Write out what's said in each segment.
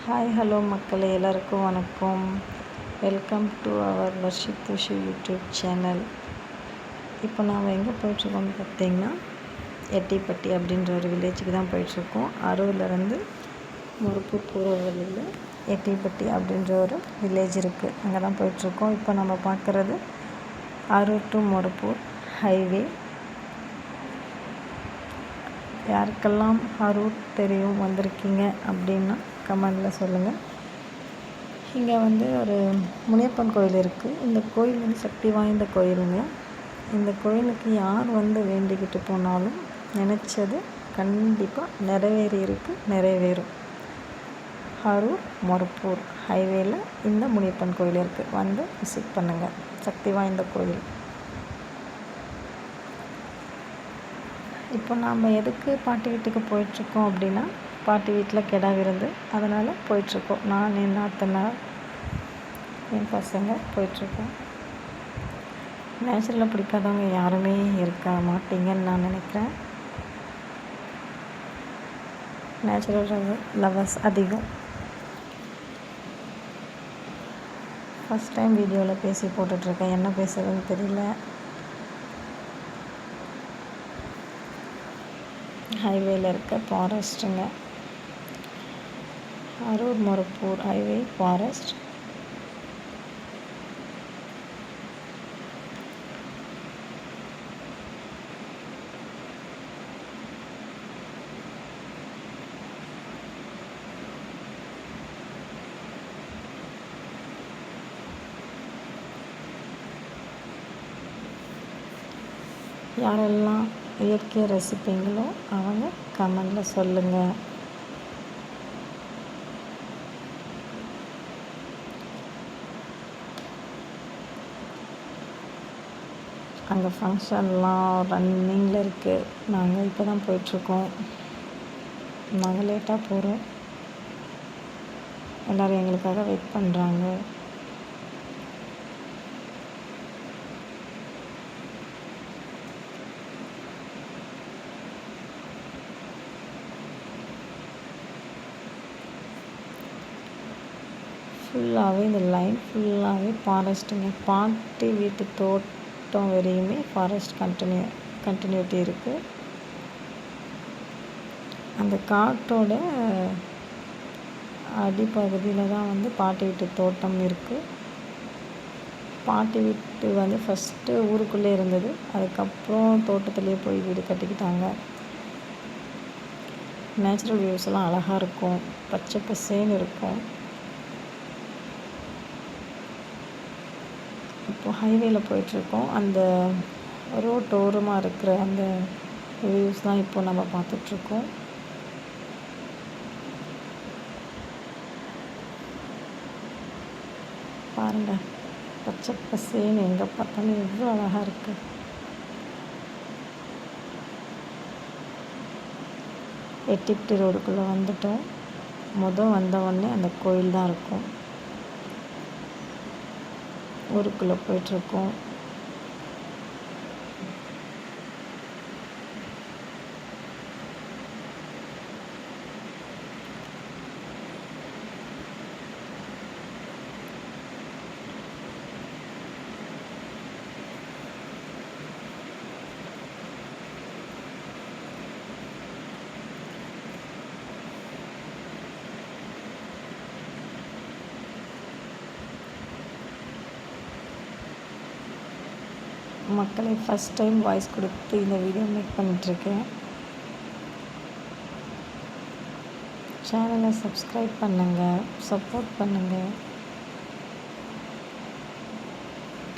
Hi hello மக்களே, எல்லாருக்கும் வணக்கம். Welcome to our Varshith Thushi YouTube channel. இப்போ நாம் எங்கே போயிட்டுருக்கோம்னு பார்த்தீங்கன்னா, எட்டிப்பட்டி அப்படின்ற ஒரு வில்லேஜுக்கு தான் போயிட்டுருக்கோம். அரூர்லேருந்து மொரப்பூர் போகிற வழியில் எட்டிப்பட்டி அப்படின்ற ஒரு வில்லேஜ் இருக்குது. அங்கே தான் போயிட்டுருக்கோம். இப்போ நம்ம பார்க்குறது அரூர் டு மொரப்பூர் ஹைவே. யாருக்கெல்லாம் அரூர் தெரியும், வந்திருக்கீங்க அப்படின்னா கமெண்டில் சொல்லுங்கள். இங்கே ஒரு முனியப்பன் கோயில் இருக்குது. இந்த கோயில் சக்தி வாய்ந்த கோயிலுங்க. இந்த கோயிலுக்கு யார் வேண்டிக்கிட்டு போனாலும் நினச்சது கண்டிப்பாக நிறைவேறும். அரூர் மொரப்பூர் ஹைவேயில் இந்த முனியப்பன் கோயில் இருக்குது. விசிட் பண்ணுங்கள். சக்தி வாய்ந்த கோயில். இப்போ நாம் எதுக்கு பாட்டி வீட்டுக்கு போயிட்டுருக்கோம் அப்படின்னா, பாட்டி வீட்டில் கிடா விருந்து, அதனால் போயிட்டுருக்கோம். நான், என் நாத்தனார், என் பசங்க போயிட்டுருக்கோம். நேச்சுரலாக பிடிக்காதவங்க யாருமே இருக்க மாட்டீங்கன்னு நான் நினைக்கிறேன். நேச்சுரல் லவர்ஸ் அதிகம். ஃபஸ்ட் டைம் வீடியோவில் பேசி போட்டுட்ருக்கேன். என்ன பேசுகிறதுன்னு தெரியல. ஹைவேயில் இருக்க ஃபாரஸ்ட்டுங்க. Arur Morappur highway forest. யாரெல்லாம் இயற்கையை ரசிப்பீங்களோ அவங்க கமெண்டில் சொல்லுங்கள். அங்கே ஃபங்க்ஷன்லாம் ரன்னிங்கில் இருக்குது. நாங்கள் இப்போ தான் போயிட்டுருக்கோம். நாங்கள் லேட்டாக போகிறோம். எல்லோரும் எங்களுக்காக வெயிட் பண்ணுறாங்க. ஃபுல்லாகவே இந்த லைன் ஃபுல்லாகவே ஃபாரஸ்ட்டுங்க. பாட்டி வீட்டு தோட்டம் வரையுமே ஃபாரஸ்ட் கண்டினியூட்டி இருக்குது. அந்த காட்டோட அடிப்பகுதியில் தான் பாட்டி வீட்டு தோட்டம் இருக்குது. பாட்டி வீட்டு ஃபஸ்ட்டு ஊருக்குள்ளே இருந்தது. அதுக்கப்புறம் தோட்டத்துலேயே போய் வீடு கட்டிக்கிட்டாங்க. நேச்சுரல் வியூஸ்லாம் அழகாக இருக்கும். பச்சை பசேன்னு இருக்கும். இப்போது ஹைவேயில் போயிட்டுருக்கோம். அந்த ரோட்டோரமாக இருக்கிற அந்த வியூஸ் தான் இப்போ நம்ம பார்த்துட்ருக்கோம். பாருங்கள், பச்சை பசேன்னு எங்கே பார்த்தாலும் எவ்வளோ அழகாக இருக்குது. எட்டிப்பட்டி ரோடுக்குள்ளே வந்துட்டோம். வந்தவுடனே அந்த கோயில் தான் இருக்கும். ஊருக்குள்ளே போயிட்டுருக்கோம். மக்களை ஃபஸ்ட் டைம் வாய்ஸ் கொடுத்து இந்த வீடியோ மேக் பண்ணிகிட்ருக்கேன். சேனலை சப்ஸ்கிரைப் பண்ணுங்கள், சப்போர்ட் பண்ணுங்கள்,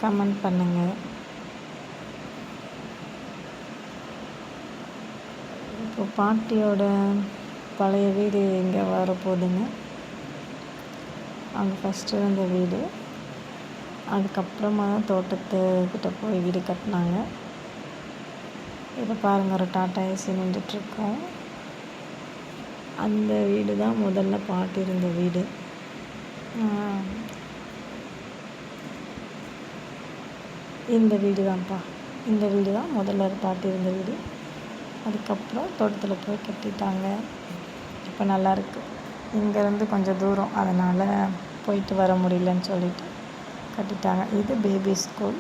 கமெண்ட் பண்ணுங்கள். இப்போ பாட்டியோட பழைய வீடு இங்கே வரப்போகுதுங்க. அங்கே ஃபஸ்ட்டு இருந்த வீடு, அதுக்கப்புறமா தான் தோட்டத்துக்கிட்ட போய் வீடு கட்டினாங்க. இப்போ பாருங்கள், ஒரு டாட்டா ஏசி நின்றுட்டுருக்கோம். அந்த வீடு தான் முதல்ல பாட்டி இருந்த வீடு. இந்த வீடு தான்ப்பா. இந்த வீடு தான் முதல்ல பாட்டி இருந்த வீடு. அதுக்கப்புறம் தோட்டத்தில் போய் கட்டிட்டாங்க. இப்போ நல்லாயிருக்கு. இங்கேருந்து கொஞ்சம் தூரம், அதனால் போயிட்டு வர முடியலன்னு சொல்லிட்டு கட்டிட்டாங்க. இது பேபி ஸ்கூல்.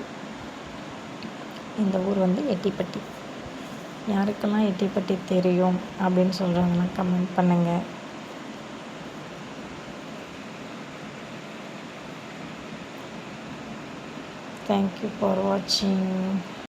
இந்த ஊர் வந்து எட்டிப்பட்டி. யாருக்கெல்லாம் எட்டிப்பட்டி தெரியும் அப்படின்னு சொல்கிறாங்கன்னா கமெண்ட் பண்ணுங்கள். தேங்க்யூ ஃபார் வாட்சிங்.